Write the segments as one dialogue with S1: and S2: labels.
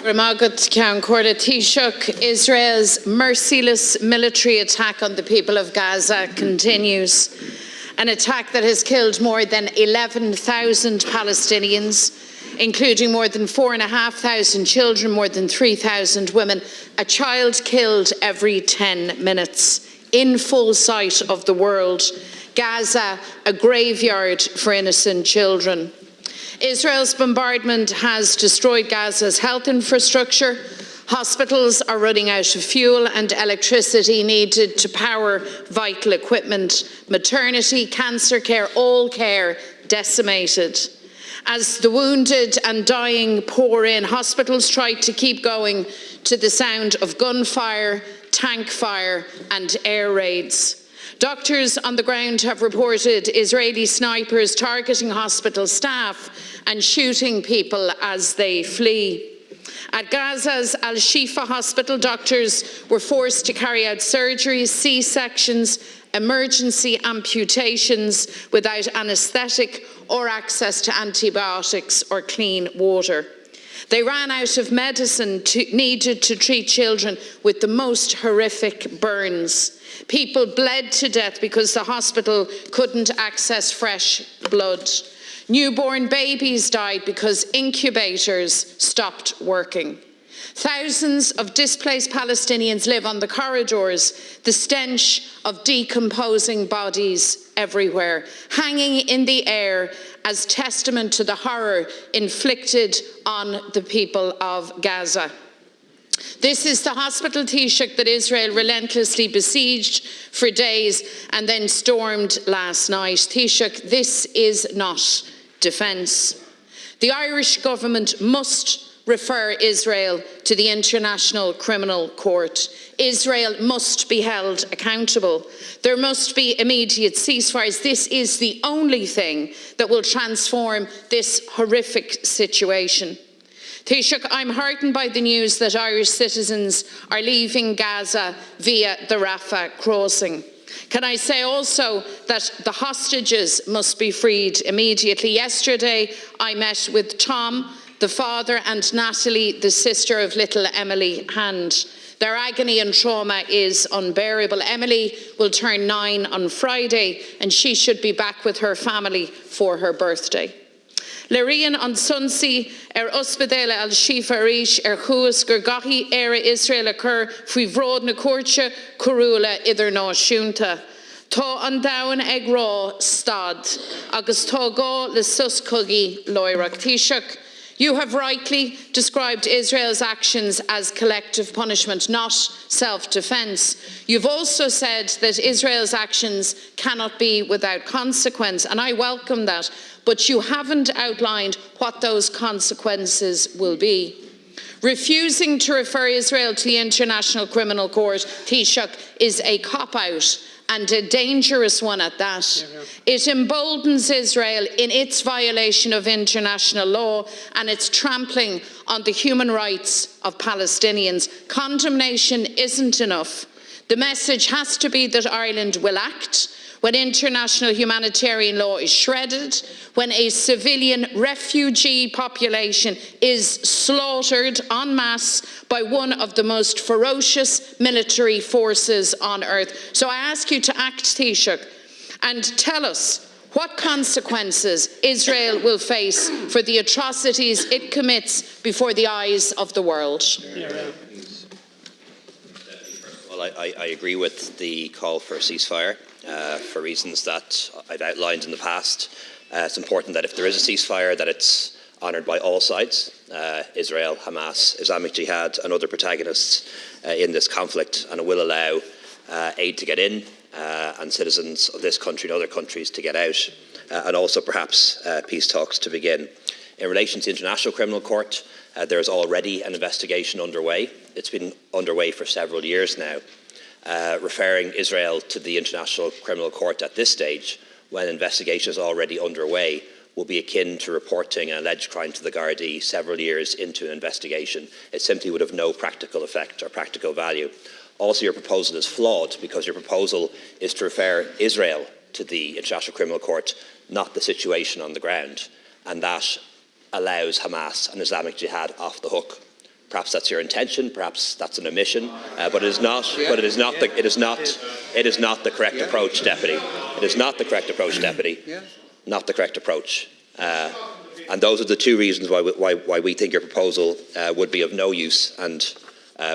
S1: Ramagat Ceann Comhairle Taoiseach, Israel's merciless military attack on the people of Gaza continues. An attack that has killed more than 11,000 Palestinians, including more than 4,500 children, more than 3,000 women. A child killed every 10 minutes in full sight of the world. Gaza, a graveyard for innocent children. Israel's bombardment has destroyed Gaza's health infrastructure. Hospitals are running out of fuel and electricity needed to power vital equipment. Maternity, cancer care, all care decimated. As the wounded and dying pour in, hospitals try to keep going to the sound of gunfire, tank fire and air raids. Doctors on the ground have reported Israeli snipers targeting hospital staff and shooting people as they flee. At Gaza's Al-Shifa hospital, doctors were forced to carry out surgeries, C-sections, emergency amputations without anaesthetic or access to antibiotics or clean water. They ran out of medicine needed to treat children with the most horrific burns. People bled to death because the hospital couldn't access fresh blood. Newborn babies died because incubators stopped working. Thousands of displaced Palestinians live on the corridors, the stench of decomposing bodies everywhere, hanging in the air as testament to the horror inflicted on the people of Gaza. This is the hospital, Taoiseach, that Israel relentlessly besieged for days and then stormed last night. Taoiseach, this is not defence. The Irish government must refer Israel to the International Criminal Court. Israel must be held accountable. There must be immediate ceasefires. This is the only thing that will transform this horrific situation. Taoiseach, I'm heartened by the news that Irish citizens are leaving Gaza via the Rafah crossing. Can I say also that the hostages must be freed immediately? Yesterday, I met with Tom, the father, and Natalie, the sister of little Emily Hand. Their agony and trauma is unbearable. Emily will turn 9 on Friday, and she should be back with her family for her birthday. Larian on Sunsi Ospedale Al-Shifa Rish Chuas gur gahi era Israel occur fui vrod na Cuairte Curula idir náisiúnta. Tá an dain ag rá stad agus tá gá le sus cogi loirach. Taoiseach, you have rightly described Israel's actions as collective punishment, not self-defence. You've also said that Israel's actions cannot be without consequence, and I welcome that, but you haven't outlined what those consequences will be. Refusing to refer Israel to the International Criminal Court, Taoiseach, is a cop-out, and a dangerous one at that. It emboldens Israel in its violation of international law and its trampling on the human rights of Palestinians. Condemnation isn't enough. The message has to be that Ireland will act when international humanitarian law is shredded, when a civilian refugee population is slaughtered en masse by one of the most ferocious military forces on earth. So I ask you to act, Taoiseach, and tell us what consequences Israel will face for the atrocities it commits before the eyes of the world.
S2: Well, I agree with the call for a ceasefire. For reasons that I've outlined in the past. It's important that if there is a ceasefire, that it's honoured by all sides, Israel, Hamas, Islamic Jihad and other protagonists in this conflict, and it will allow aid to get in and citizens of this country and other countries to get out, and also perhaps peace talks to begin. In relation to the International Criminal Court, there is already an investigation underway. It's been underway for several years now. Referring Israel to the International Criminal Court at this stage, when investigation is already underway, will be akin to reporting an alleged crime to the Gardaí several years into an investigation. It simply would have no practical effect or practical value. Also, your proposal is flawed because your proposal is to refer Israel to the International Criminal Court, not the situation on the ground, and that allows Hamas and Islamic Jihad off the hook. Perhaps that's your intention. Perhaps that's an omission. But it is not. But it is not the. It is not. It is not the correct approach, Deputy. It is not the correct approach, Deputy. Not the correct approach. And those are the two reasons why we think your proposal would be of no use and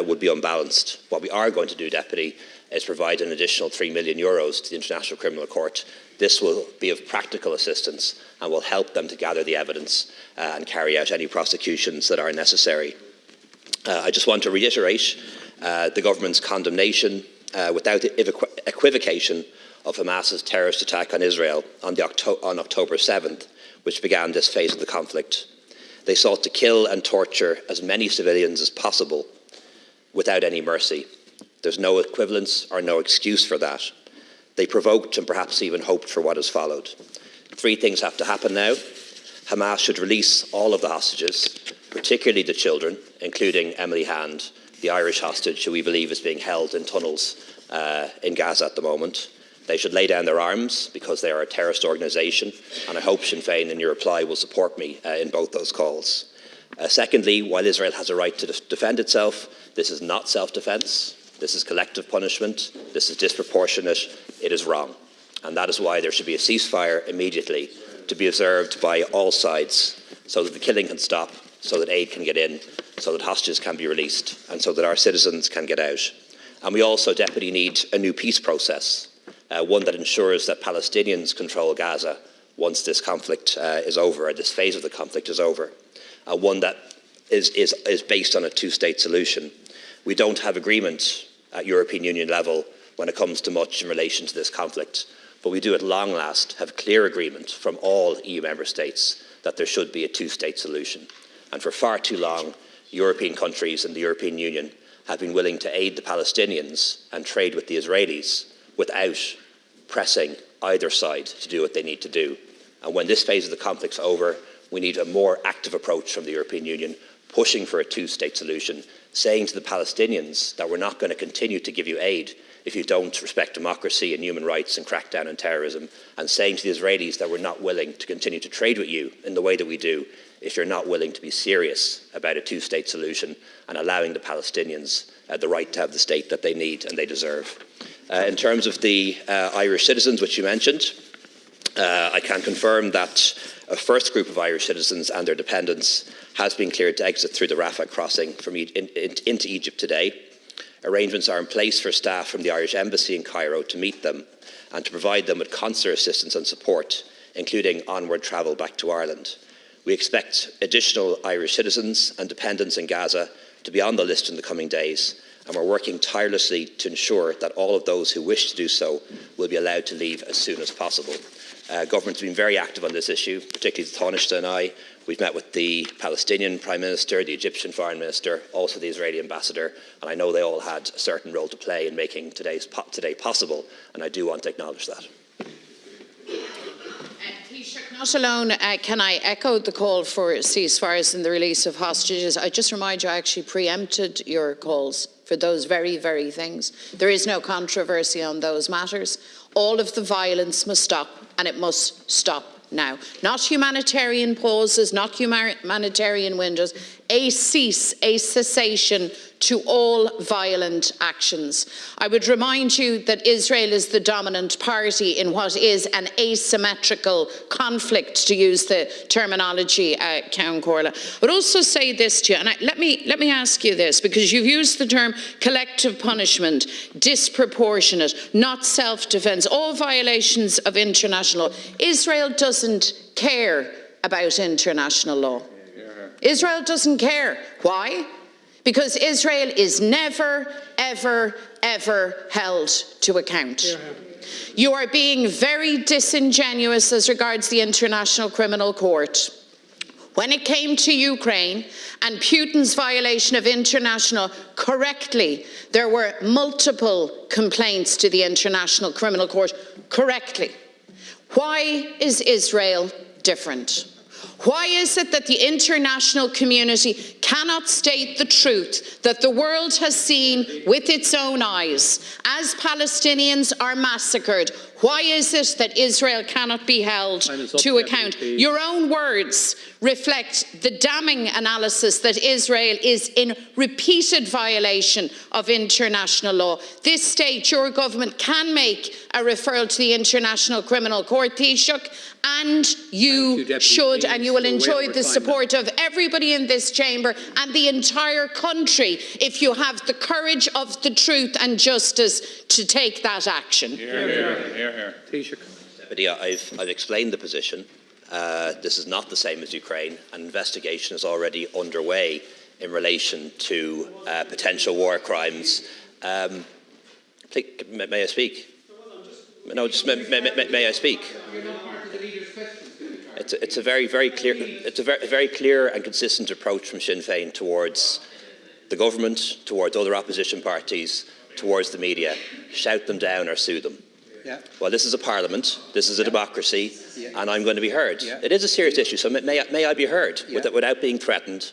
S2: would be unbalanced. What we are going to do, Deputy, is provide an additional €3 million to the International Criminal Court. This will be of practical assistance and will help them to gather the evidence and carry out any prosecutions that are necessary. I just want to reiterate the government's condemnation without equivocation of Hamas's terrorist attack on Israel on October 7th, which began this phase of the conflict. They sought to kill and torture as many civilians as possible without any mercy. There's no equivalence or no excuse for that. They provoked and perhaps even hoped for what has followed. Three things have to happen now. Hamas should release all of the hostages, particularly the children, including Emily Hand, the Irish hostage who we believe is being held in tunnels in Gaza at the moment. They should lay down their arms because they are a terrorist organisation, and I hope Sinn Féin in your reply will support me in both those calls. Secondly, while Israel has a right to defend itself, this is not self-defence. This is collective punishment. This is disproportionate. It is wrong. And that is why there should be a ceasefire immediately to be observed by all sides so that the killing can stop, so that aid can get in, so that hostages can be released, and so that our citizens can get out. And we also, Deputy, need a new peace process, one that ensures that Palestinians control Gaza once this conflict is over, or this phase of the conflict is over, one that is based on a two-state solution. We don't have agreement at European Union level when it comes to much in relation to this conflict, but we do at long last have clear agreement from all EU member states that there should be a two-state solution. And for far too long, European countries and the European Union have been willing to aid the Palestinians and trade with the Israelis without pressing either side to do what they need to do. And when this phase of the conflict is over, we need a more active approach from the European Union, pushing for a two-state solution, saying to the Palestinians that we're not going to continue to give you aid if you don't respect democracy and human rights and crack down on terrorism, and saying to the Israelis that we're not willing to continue to trade with you in the way that we do if you're not willing to be serious about a two-state solution and allowing the Palestinians the right to have the state that they need and they deserve. In terms of the Irish citizens, which you mentioned, I can confirm that a first group of Irish citizens and their dependents has been cleared to exit through the Rafah crossing from into Egypt today. Arrangements are in place for staff from the Irish Embassy in Cairo to meet them and to provide them with consular assistance and support, including onward travel back to Ireland. We expect additional Irish citizens and dependents in Gaza to be on the list in the coming days, and we're working tirelessly to ensure that all of those who wish to do so will be allowed to leave as soon as possible. Government's been very active on this issue, particularly the Taoiseach and I. We've met with the Palestinian Prime Minister, the Egyptian Foreign Minister, also the Israeli Ambassador, and I know they all had a certain role to play in making today possible, and I do want to acknowledge that.
S1: Taoiseach, not alone can I echo the call for ceasefires and the release of hostages, I just remind you I actually preempted your calls for those very, very things. There is no controversy on those matters. All of the violence must stop, and it must stop now. Not humanitarian pauses, not humanitarian windows, a cease, a cessation to all violent actions. I would remind you that Israel is the dominant party in what is an asymmetrical conflict, to use the terminology, Count Corla. But also say this to you, and let me ask you this, because you've used the term collective punishment, disproportionate, not self-defence, all violations of international law. Israel doesn't care about international law. Israel doesn't care. Why? Because Israel is never, ever, ever held to account. You are being very disingenuous as regards the International Criminal Court. When it came to Ukraine and Putin's violation of international, correctly, there were multiple complaints to the International Criminal Court, correctly. Why is Israel different? Why is it that the international community cannot state the truth that the world has seen with its own eyes as Palestinians are massacred? Why is it that Israel cannot be held to account? Your own words reflect the damning analysis that Israel is in repeated violation of international law. This state, your government, can make a referral to the International Criminal Court, Taoiseach, and you should, and you will enjoy the support of everybody in this chamber and the entire country if you have the courage of the truth and justice to take that action.
S2: Deputy, I've explained the position. This is not the same as Ukraine. An investigation is already underway in relation to potential war crimes. May I speak? No, just may I speak? It's a very clear and consistent approach from Sinn Féin towards the government, towards other opposition parties, towards the media. Shout them down or sue them. Yeah. Well, this is a parliament, this is a democracy, and I'm going to be heard. Yeah. It is a serious issue, so may I be heard without being threatened,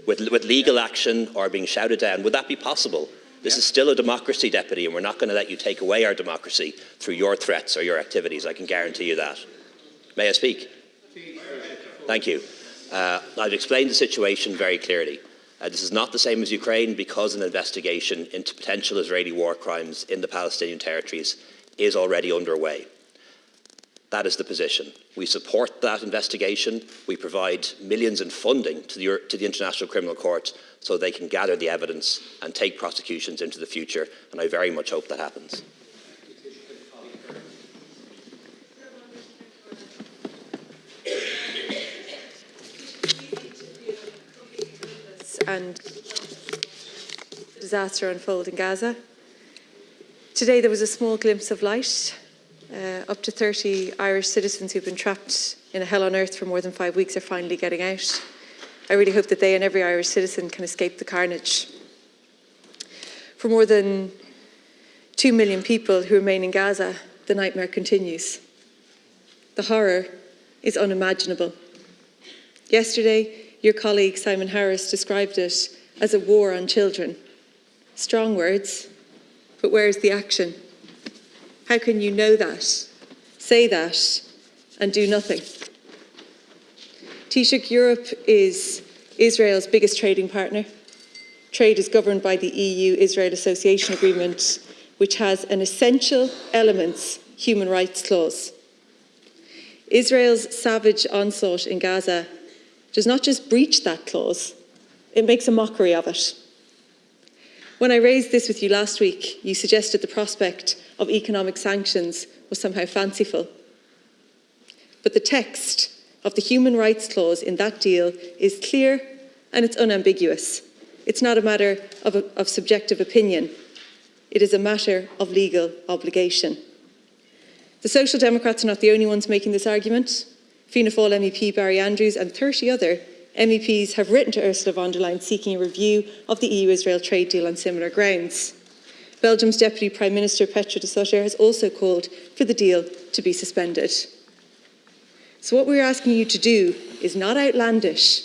S2: with legal action or being shouted down? Would that be possible? This is still a democracy, Deputy, and we're not going to let you take away our democracy through your threats or your activities. I can guarantee you that. May I speak? Thank you. I've explained the situation very clearly. This is not the same as Ukraine because an investigation into potential Israeli war crimes in the Palestinian territories is already underway. That is the position. We support that investigation. We provide millions in funding to the International Criminal Court so they can gather the evidence and take prosecutions into the future, and I very much hope that happens.
S3: And disaster unfold in Gaza. Today there was a small glimpse of light. Up to 30 Irish citizens who've been trapped in a hell on earth for more than 5 weeks are finally getting out. I really hope that they and every Irish citizen can escape the carnage. For more than 2 million people who remain in Gaza, the nightmare continues. The horror is unimaginable. Yesterday, your colleague Simon Harris described it as a war on children. Strong words, but where is the action? How can you know that, say that, and do nothing? Taoiseach, Europe is Israel's biggest trading partner. Trade is governed by the EU-Israel Association Agreement, which has an essential elements human rights clause. Israel's savage onslaught in Gaza does not just breach that clause, it makes a mockery of it. When I raised this with you last week, you suggested the prospect of economic sanctions was somehow fanciful. But the text of the human rights clause in that deal is clear and it's unambiguous. It's not a matter of subjective opinion. It is a matter of legal obligation. The Social Democrats are not the only ones making this argument. Fianna Fáil MEP Barry Andrews and 30 other MEPs have written to Ursula von der Leyen seeking a review of the EU-Israel trade deal on similar grounds. Belgium's Deputy Prime Minister Petra de Sutter has also called for the deal to be suspended. So what we're asking you to do is not outlandish,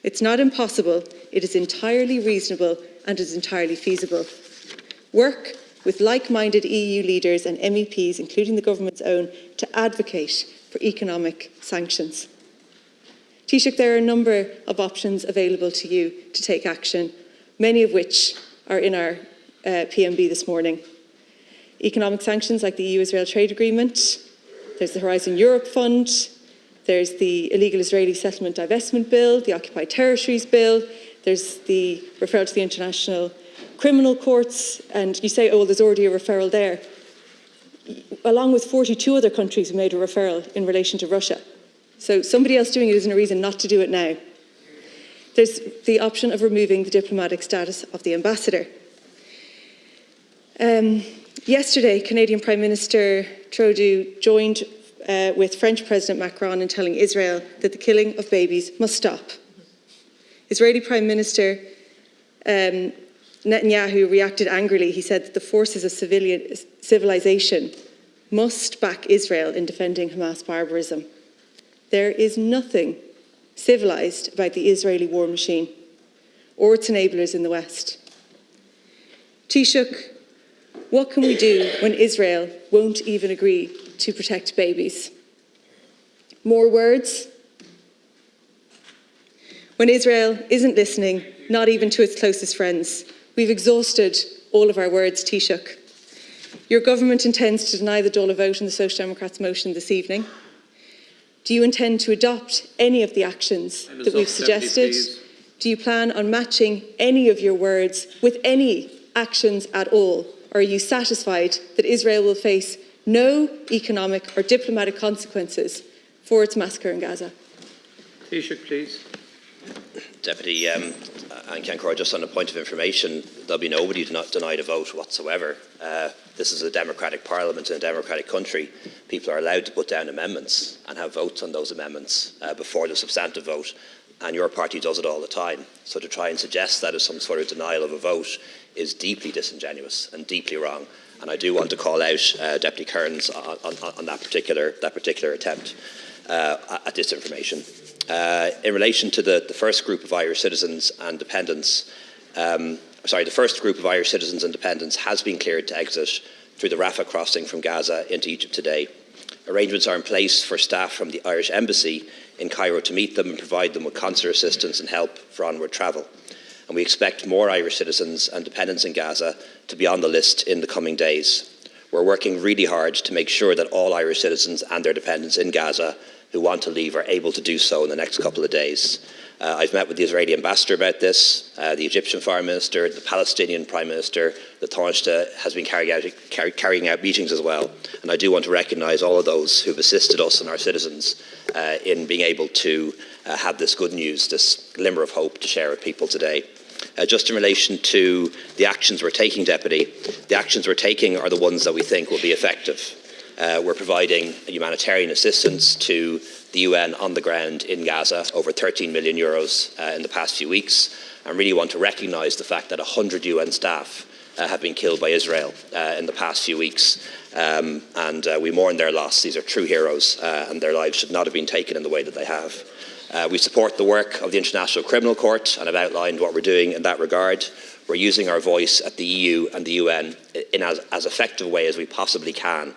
S3: it's not impossible, it is entirely reasonable and is entirely feasible. Work with like-minded EU leaders and MEPs, including the government's own, to advocate for economic sanctions. Taoiseach, there are a number of options available to you to take action, many of which are in our PMB this morning. Economic sanctions like the EU-Israel trade agreement, there's the Horizon Europe Fund, there's the illegal Israeli settlement divestment bill, the occupied territories bill, there's the referral to the International Criminal Courts, and you say, oh, well, there's already a referral there. Along with 42 other countries who made a referral in relation to Russia. So somebody else doing it isn't a reason not to do it now. There's the option of removing the diplomatic status of the ambassador. Yesterday, Canadian Prime Minister Trudeau joined with French President Macron in telling Israel that the killing of babies must stop. Israeli Prime Minister Netanyahu reacted angrily. He said that the forces of civilization must back Israel in defending Hamas barbarism. There is nothing civilised about the Israeli war machine or its enablers in the West. Taoiseach, what can we do when Israel won't even agree to protect babies? More words? When Israel isn't listening, not even to its closest friends, we've exhausted all of our words, Taoiseach. Your government intends to deny the Dáil vote on the Social Democrats' motion this evening. Do you intend to adopt any of the actions that we've suggested? Do you plan on matching any of your words with any actions at all? Or are you satisfied that Israel will face no economic or diplomatic consequences for its massacre in Gaza?
S4: Taoiseach, please.
S2: Deputy and Cancor, just on a point of information, there'll be nobody denied a vote whatsoever. This is a democratic parliament in a democratic country. People are allowed to put down amendments and have votes on those amendments before the substantive vote, and your party does it all the time. So to try and suggest that as some sort of denial of a vote is deeply disingenuous and deeply wrong. And I do want to call out Deputy Kearns on that particular attempt at disinformation. In relation to the first group of Irish citizens and dependents, the first group of Irish citizens and dependents has been cleared to exit through the Rafah crossing from Gaza into Egypt today. Arrangements are in place for staff from the Irish Embassy in Cairo to meet them and provide them with consular assistance and help for onward travel. And we expect more Irish citizens and dependents in Gaza to be on the list in the coming days. We're working really hard to make sure that all Irish citizens and their dependents in Gaza who want to leave are able to do so in the next couple of days. I've met with the Israeli ambassador about this, the Egyptian foreign minister, the Palestinian prime minister, the Taoiseach has been carrying out meetings as well. And I do want to recognise all of those who've assisted us and our citizens in being able to have this good news, this glimmer of hope to share with people today. Just in relation to the actions we're taking, Deputy, the actions we're taking are the ones that we think will be effective. We're providing humanitarian assistance to the UN on the ground in Gaza, over 13 million euros in the past few weeks, and really want to recognise the fact that 100 UN staff have been killed by Israel in the past few weeks, and we mourn their loss. These are true heroes, and their lives should not have been taken in the way that they have. We support the work of the International Criminal Court, and I've outlined what we're doing in that regard. We're using our voice at the EU and the UN in as effective a way as we possibly can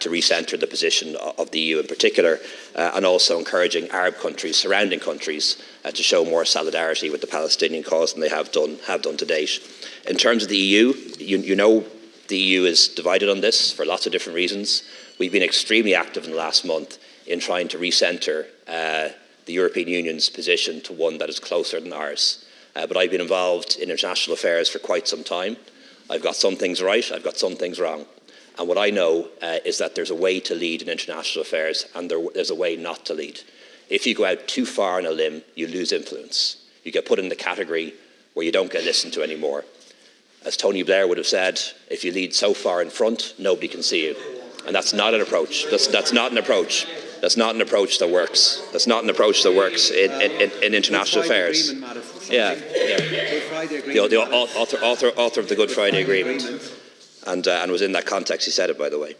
S2: to recentre the position of the EU in particular, and also encouraging Arab countries, surrounding countries, to show more solidarity with the Palestinian cause than they have done to date. In terms of the EU, you know the EU is divided on this for lots of different reasons. We've been extremely active in the last month in trying to recentre the European Union's position to one that is closer than ours. But I've been involved in international affairs for quite some time. I've got some things right, I've got some things wrong. And what I know is that there's a way to lead in international affairs and there's a way not to lead. If you go out too far on a limb, you lose influence. You get put in the category where you don't get listened to anymore. As Tony Blair would have said, if you lead so far in front, nobody can see you. And that's not an approach. That's not an approach. That's not an approach that works. That's not an approach that works in international affairs. Yeah. The author of the Good Friday Agreement. And was in that context he said it, by the way.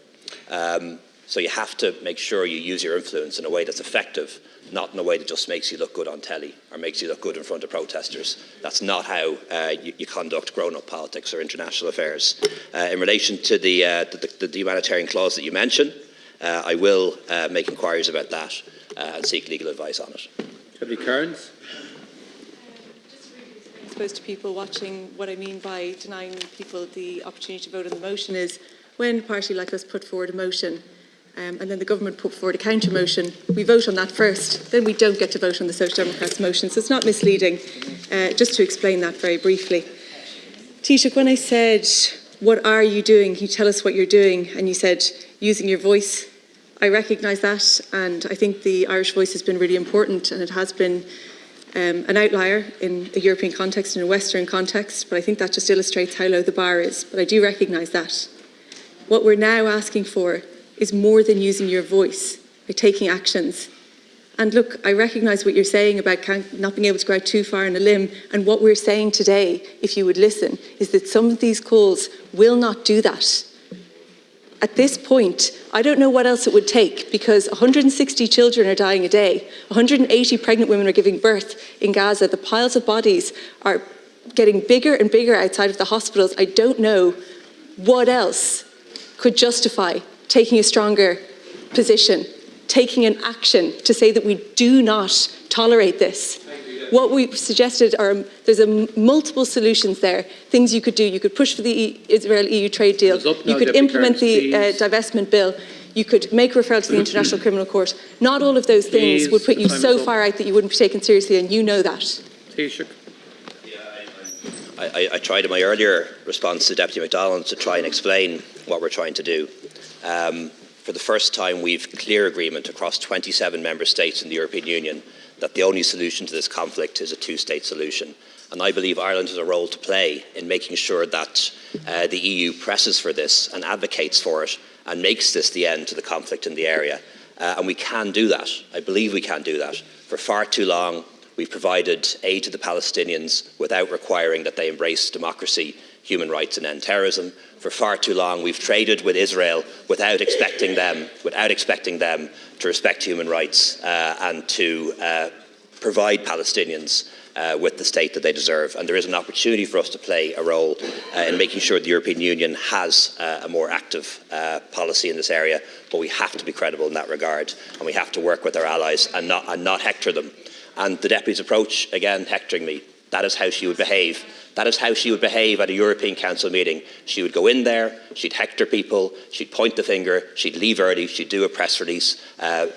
S2: So you have to make sure you use your influence in a way that's effective, not in a way that just makes you look good on telly or makes you look good in front of protesters. That's not how you conduct grown-up politics or international affairs. In relation to the humanitarian clause that you mentioned, I will make inquiries about that and seek legal advice on it.
S4: Deputy Kearns.
S3: To people watching, what I mean by denying people the opportunity to vote on the motion is when a party like us put forward a motion and then the government put forward a counter motion, we vote on that first, then we don't get to vote on the Social Democrats motion. So it's not misleading, just to explain that very briefly. Taoiseach, when I said, what are you doing? Can you tell us what you're doing? And you said, using your voice. I recognise that, and I think the Irish voice has been really important, and it has been an outlier in a European context and a Western context, but I think that just illustrates how low the bar is. But I do recognise that. What we're now asking for is more than using your voice, by taking actions. And look, I recognise what you're saying about not being able to go out too far on a limb, and what we're saying today, if you would listen, is that some of these calls will not do that. At this point, I don't know what else it would take, because 160 children are dying a day. 180 pregnant women are giving birth in Gaza. The piles of bodies are getting bigger and bigger outside of the hospitals. I don't know what else could justify taking a stronger position, taking an action to say that we do not tolerate this. What we've suggested are, there's multiple solutions there, things you could do. You could push for the Israel-EU trade deal. You could implement the divestment bill. You could make referral to the International Criminal Court. Not all of those things would put you so far out that you wouldn't be taken seriously, and you know that.
S4: Taoiseach.
S2: I tried in my earlier response to Deputy McDonald to try and explain what we're trying to do. For the first time, we've clear agreement across 27 member states in the European Union that the only solution to this conflict is a two-state solution. And I believe Ireland has a role to play in making sure that the EU presses for this and advocates for it and makes this the end to the conflict in the area. And we can do that. I believe we can do that. For far too long, we've provided aid to the Palestinians without requiring that they embrace democracy, human rights and end terrorism. For far too long, we've traded with Israel without expecting them to respect human rights and to provide Palestinians with the state that they deserve. And there is an opportunity for us to play a role in making sure the European Union has a more active policy in this area. But we have to be credible in that regard, and we have to work with our allies and not hector them. And the Deputy's approach, again, hectoring me, that is how she would behave. That is how she would behave at a European Council meeting. She would go in there, she'd hector people, she'd point the finger, she'd leave early, she'd do a press release,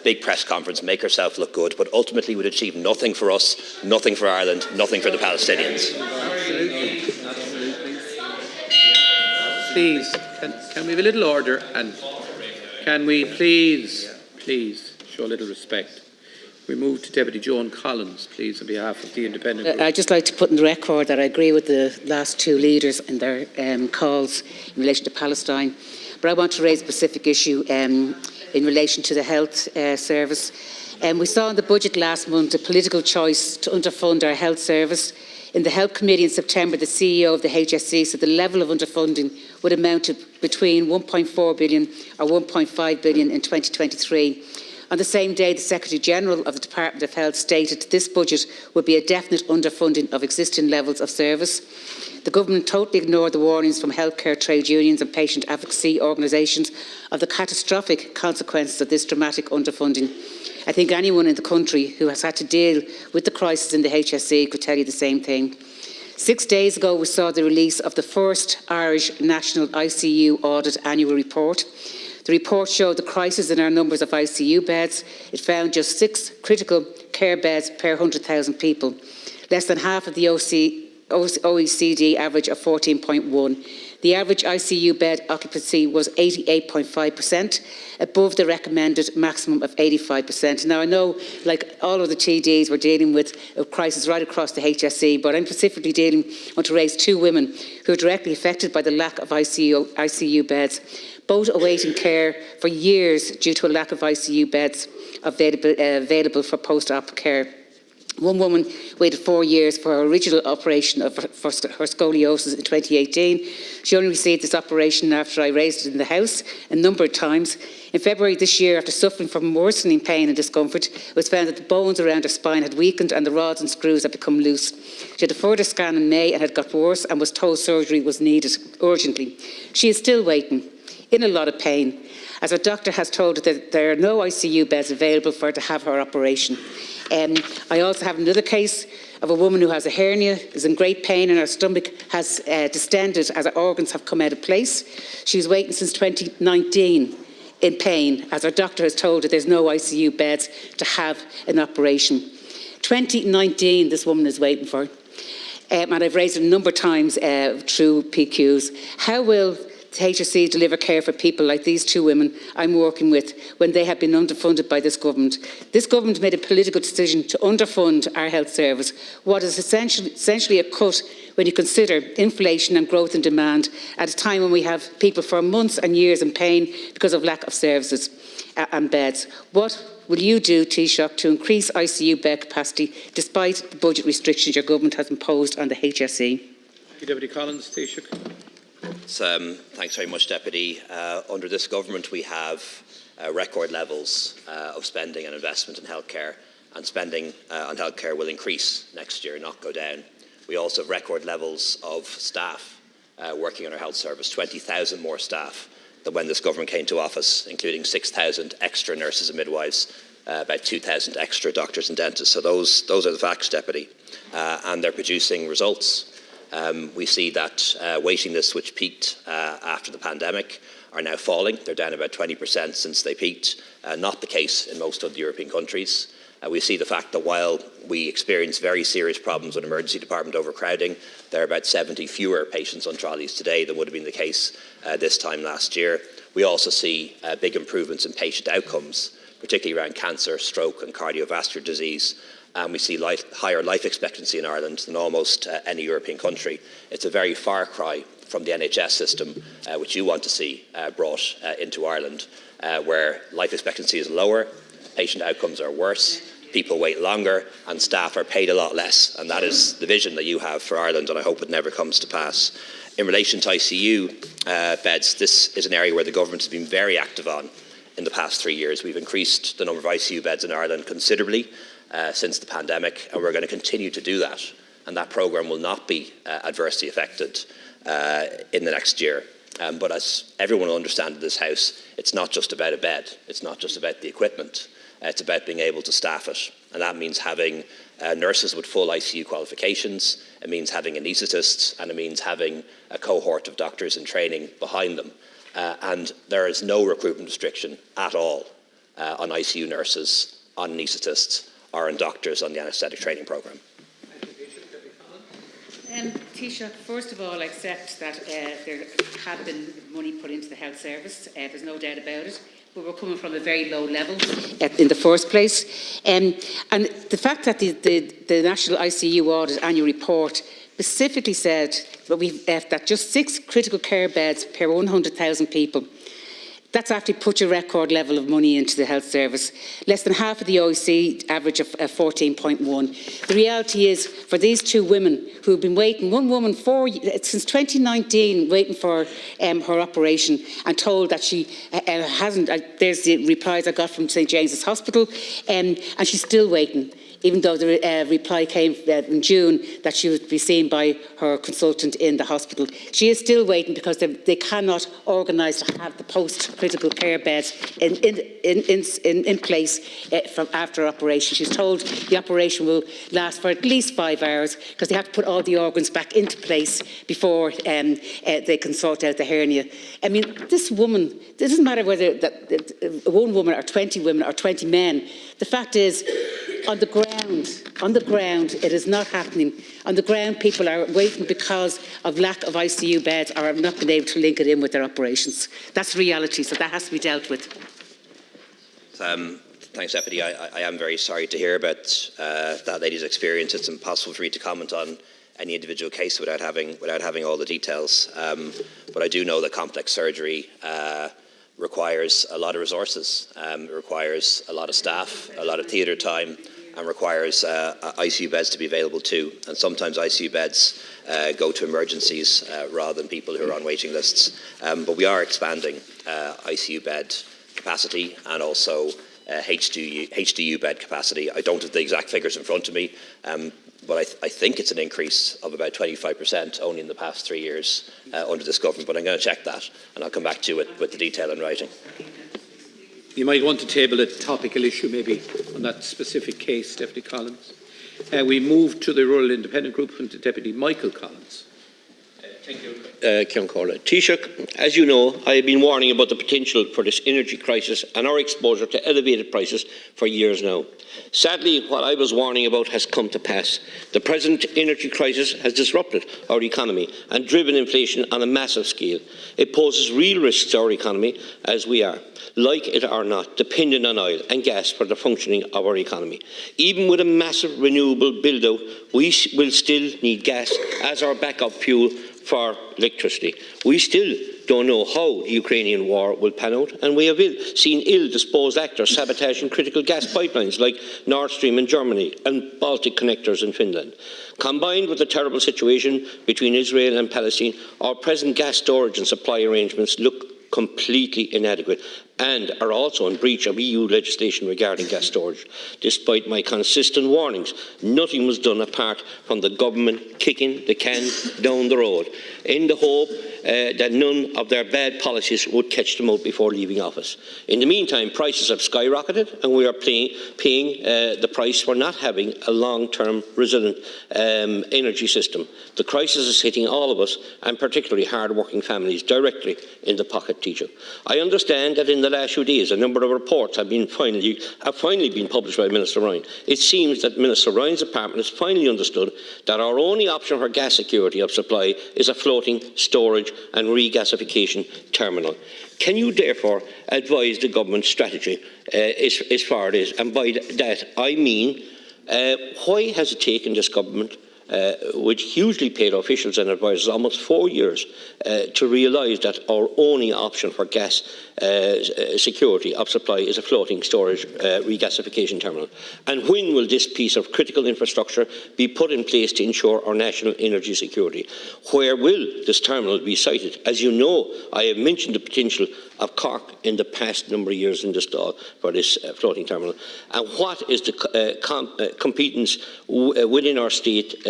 S2: big press conference, make herself look good, but ultimately would achieve nothing for us, nothing for Ireland, nothing for the Palestinians.
S4: Absolutely. Absolutely. Please, can we have a little order, and can we please show a little respect? We move to Deputy Joan Collins, please, on behalf of the Independent Group.
S5: I'd just like to put in the record that I agree with the last two leaders in their calls in relation to Palestine. But I want to raise a specific issue in relation to the health service. We saw in the budget last month a political choice to underfund our health service. In the Health Committee in September, the CEO of the HSE said the level of underfunding would amount to between 1.4 billion or 1.5 billion in 2023. On the same day, the Secretary-General of the Department of Health stated this budget would be a definite underfunding of existing levels of service. The government totally ignored the warnings from healthcare trade unions and patient advocacy organisations of the catastrophic consequences of this dramatic underfunding. I think anyone in the country who has had to deal with the crisis in the HSE could tell you the same thing. 6 days ago, we saw the release of the first Irish National ICU Audit Annual Report. The report showed the crisis in our numbers of ICU beds. It found just 6 critical care beds per 100,000 people, less than half of the OECD average of 14.1. The average ICU bed occupancy was 88.5%, above the recommended maximum of 85%. Now, I know, like all of the TDs, we're dealing with a crisis right across the HSE, but I'm specifically want to raise 2 women who are directly affected by the lack of ICU beds, both awaiting care for years due to a lack of ICU beds available for post-op care. One woman waited 4 years for her original operation for her scoliosis in 2018. She only received this operation after I raised it in the House a number of times. In February this year, after suffering from worsening pain and discomfort, it was found that the bones around her spine had weakened and the rods and screws had become loose. She had a further scan in May and had got worse and was told surgery was needed urgently. She is still waiting, in a lot of pain, as her doctor has told her that there are no ICU beds available for her to have her operation. I also have another case of a woman who has a hernia, is in great pain, and her stomach has distended as her organs have come out of place. She's waiting since 2019 in pain, as her doctor has told her there's no ICU beds to have an operation. 2019 this woman is waiting for. And I've raised it a number of times through PQs. How will HSE deliver care for people like these 2 women I'm working with when they have been underfunded by this government? This government made a political decision to underfund our health service, what is essentially a cut when you consider inflation and growth in demand at a time when we have people for months and years in pain because of lack of services and beds. What will you do, Taoiseach, to increase ICU bed capacity despite the budget restrictions your government has imposed on the HSE?
S4: Deputy Collins, Taoiseach.
S2: Thanks very much, Deputy. Under this government, we have record levels of spending and investment in healthcare, and spending on healthcare will increase next year, not go down. We also have record levels of staff working on our health service, 20,000 more staff than when this government came to office, including 6,000 extra nurses and midwives, about 2,000 extra doctors and dentists. So those are the facts, Deputy, and they're producing results. We see that waiting lists, which peaked after the pandemic, are now falling. They're down about 20% since they peaked, not the case in most of the European countries. We see the fact that while we experience very serious problems with emergency department overcrowding, there are about 70 fewer patients on trolleys today than would have been the case this time last year. We also see big improvements in patient outcomes, particularly around cancer, stroke and cardiovascular disease. And we see higher life expectancy in Ireland than almost any European country. It's a very far cry from the NHS system, which you want to see brought into Ireland, where life expectancy is lower, patient outcomes are worse, people wait longer, and staff are paid a lot less. And that is the vision that you have for Ireland, and I hope it never comes to pass. In relation to ICU beds, this is an area where the government has been very active on in the past 3 years. We've increased the number of ICU beds in Ireland considerably since the pandemic, and we're going to continue to do that. And that programme will not be adversely affected in the next year. But as everyone will understand in this House, it's not just about a bed. It's not just about the equipment. It's about being able to staff it. And that means having nurses with full ICU qualifications. It means having anaesthetists, and it means having a cohort of doctors in training behind them. And there is no recruitment restriction at all on ICU nurses, on anaesthetists, or on doctors on the anaesthetic training programme.
S5: Taoiseach, first of all, I accept that there have been money put into the health service. There's no doubt about it. But we're coming from a very low level in the first place. And the fact that the National ICU Audit Annual Report specifically said that just 6 critical care beds per 100,000 people, that's actually put a record level of money into the health service. Less than half of the OECD average of 14.1. The reality is, for these 2 women who have been waiting, one woman since 2019 waiting for her operation, and told that she hasn't, there's the replies I got from St James's Hospital, and she's still waiting, even though the reply came in June that she would be seen by her consultant in the hospital. She is still waiting because they cannot organise to have the post-critical care beds in place from after operation. She's told the operation will last for at least 5 hours because they have to put all the organs back into place before they can sort out the hernia. I mean, this woman, it doesn't matter whether one woman or 20 women or 20 men. The fact is, on the ground, it is not happening. On the ground, people are waiting because of lack of ICU beds or have not been able to link it in with their operations. That's reality, so that has to be dealt with.
S2: Thanks, Deputy. I am very sorry to hear about that lady's experience. It's impossible for me to comment on any individual case without having all the details. But I do know that complex surgery requires a lot of resources. It requires a lot of staff, a lot of theatre time, and requires ICU beds to be available too. And sometimes ICU beds go to emergencies rather than people who are on waiting lists. But we are expanding ICU bed capacity and also HDU bed capacity. I don't have the exact figures in front of me, but I think it's an increase of about 25% only in the past 3 years under this government. But I'm going to check that, and I'll come back to it with the detail in writing.
S4: You might want to table a topical issue maybe on that specific case, Deputy Collins. We move to the Rural Independent Group and to Deputy Michael Collins.
S6: Thank you, Ceann Comhairle. Taoiseach, as you know, I have been warning about the potential for this energy crisis and our exposure to elevated prices for years now. Sadly, what I was warning about has come to pass. The present energy crisis has disrupted our economy and driven inflation on a massive scale. It poses real risks to our economy as we are, like it or not, dependent on oil and gas for the functioning of our economy. Even with a massive renewable build-out, we will still need gas as our backup fuel for electricity. We still don't know how the Ukrainian war will pan out, and we have seen ill-disposed actors sabotaging critical gas pipelines like Nord Stream in Germany and Baltic connectors in Finland. Combined with the terrible situation between Israel and Palestine, our present gas storage and supply arrangements look completely inadequate and are also in breach of EU legislation regarding gas storage. Despite my consistent warnings, nothing was done apart from the government kicking the can down the road in the hope that none of their bad policies would catch them out before leaving office. In the meantime, prices have skyrocketed and we are paying the price for not having a long-term resilient energy system. The crisis is hitting all of us, and particularly hard-working families, directly in the pocket, Taoiseach. I understand that in the last few days a number of reports have finally been published by Minister Ryan. It seems that Minister Ryan's department has finally understood that our only option for gas security of supply is a floating storage and regasification terminal. Can you therefore advise the government strategy as far as this? And by that I mean, why has it taken this government, with hugely paid officials and advisers, almost 4 years to realise that our only option for gas security of supply is a floating storage regasification terminal? And when will this piece of critical infrastructure be put in place to ensure our national energy security? Where will this terminal be sited? As you know, I have mentioned the potential of Cork in the past number of years in this stall for this floating terminal. And what is the competence within our state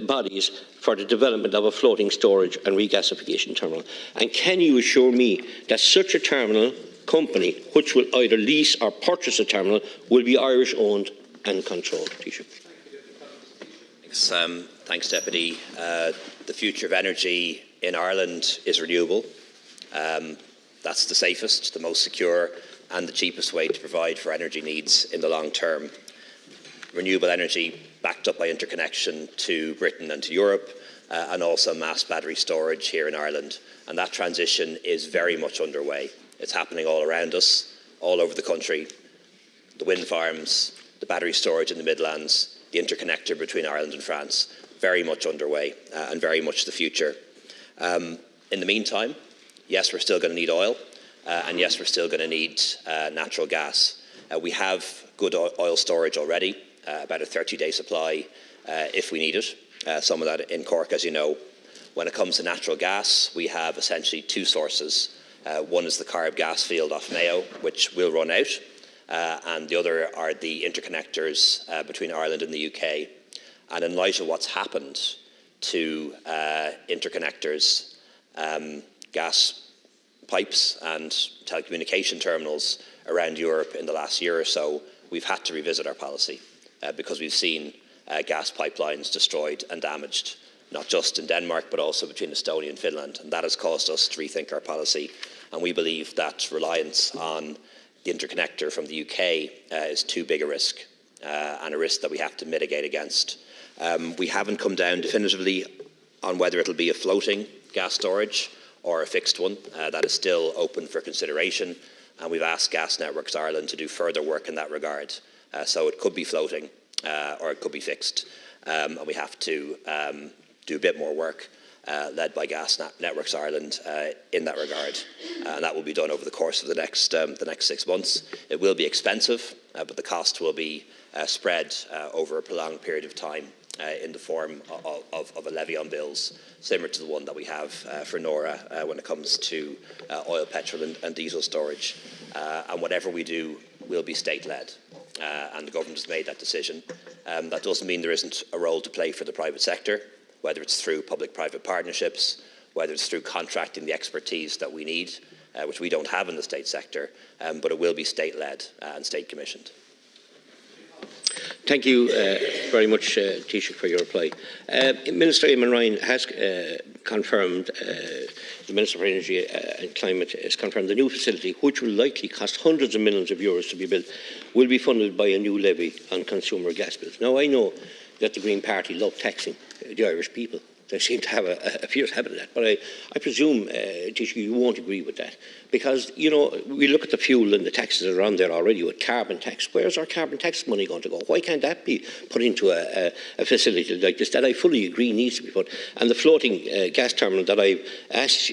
S6: bodies for the development of a floating storage and regasification terminal? And can you assure me that such a terminal company, which will either lease or purchase a terminal, will be Irish-owned and controlled?
S2: Thanks, Deputy. The future of energy in Ireland is renewable. That's the safest, the most secure and the cheapest way to provide for energy needs in the long term. Renewable energy backed up by interconnection to Britain and to Europe, and also mass battery storage here in Ireland. And that transition is very much underway. It's happening all around us, all over the country. The wind farms, the battery storage in the Midlands, the interconnector between Ireland and France, very much underway and very much the future. In the meantime, yes, we're still going to need oil, and yes, we're still going to need natural gas. We have good oil storage already, about a 30-day supply if we need it. Some of that in Cork, as you know. When it comes to natural gas, we have essentially two sources. One is the Carb gas field off Mayo, which will run out, and the other are the interconnectors between Ireland and the UK. And in light of what's happened to interconnectors, gas pipes and telecommunication terminals around Europe in the last year or so, we've had to revisit our policy because we've seen gas pipelines destroyed and damaged, not just in Denmark, but also between Estonia and Finland. And that has caused us to rethink our policy. And we believe that reliance on the interconnector from the UK is too big a risk, and a risk that we have to mitigate against. We haven't come down definitively on whether it'll be a floating gas storage or a fixed one. That is still open for consideration, and we've asked Gas Networks Ireland to do further work in that regard. So it could be floating or it could be fixed, and we have to do a bit more work led by Gas Networks Ireland in that regard, and that will be done over the course of the next 6 months. It will be expensive, but the cost will be spread over a prolonged period of time in the form of a levy on bills, similar to the one that we have for Nora when it comes to oil, petrol and diesel storage. And whatever we do will be state-led, and the government has made that decision. That doesn't mean there isn't a role to play for the private sector, whether it's through public-private partnerships, whether it's through contracting the expertise that we need, which we don't have in the state sector, but it will be state-led and state-commissioned.
S6: Thank you very much, Taoiseach, for your reply. Minister Eamon Ryan has confirmed, the Minister for Energy and Climate has confirmed the new facility, which will likely cost hundreds of millions of euros to be built, will be funded by a new levy on consumer gas bills. Now, I know that the Green Party love taxing the Irish people, They seem to have a fierce habit of that. But I presume, Taoiseach, you won't agree with that. Because, you know, we look at the fuel and the taxes that are on there already with carbon tax. Where's our carbon tax money going to go? Why can't that be put into a facility like this that I fully agree needs to be put? And the floating gas terminal that I asked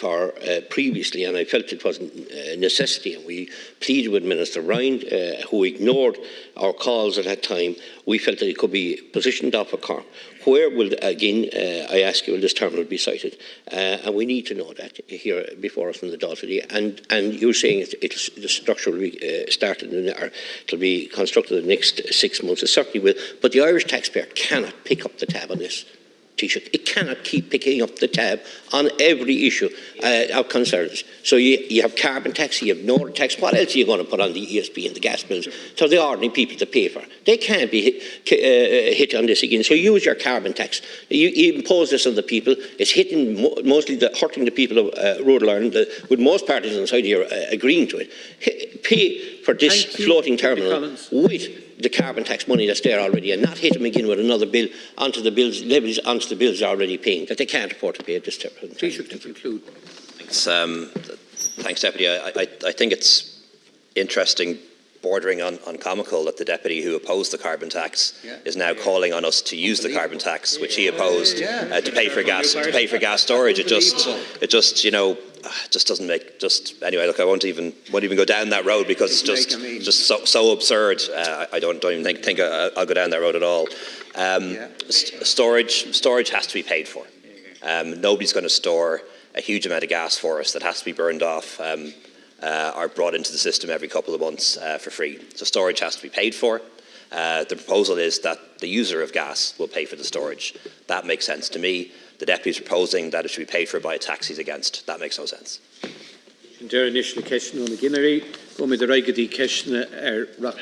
S6: for previously, and I felt it was a necessity, and we pleaded with Minister Ryan, who ignored our calls at that time. We felt that it could be positioned off of Cork. Where will, again, I ask you, will this terminal be sited? And we need to know that here before us from the Dáil today. And you're saying the structure will be started, or it'll be constructed in the next 6 months. It certainly will. But the Irish taxpayer cannot pick up the tab on this. Taoiseach, it cannot keep picking up the tab on every issue of concerns. So you have carbon tax, you have Northern tax. What else are you going to put on the ESB and the gas bills for the ordinary people to pay for? They can't be hit on this again. So use your carbon tax. You impose this on the people. It's hitting mostly hurting the people of rural Ireland, with most parties on the side here agreeing to it. Pay for this floating terminal with the carbon tax money that's there already, and not hit them again with another bill onto the bills, levies onto the bills they're already paying, that they can't afford to pay at this time.
S4: Taoiseach, to conclude.
S2: Thanks, Deputy. I think it's interesting, bordering on comical, that the Deputy who opposed the carbon tax is now calling on us to use the carbon tax, which he opposed, to pay for gas storage. It just you know, just doesn't make anyway. Look, I won't even go down that road, because it's just so absurd. I don't even think I'll go down that road at all. Storage has to be paid for. Nobody's going to store a huge amount of gas for us that has to be burned off or brought into the system every couple of months for free. So storage has to be paid for. The proposal is that the user of gas will pay for the storage. That makes sense to me. The Deputy is proposing that it should be paid for by a tax he's against. That makes no sense.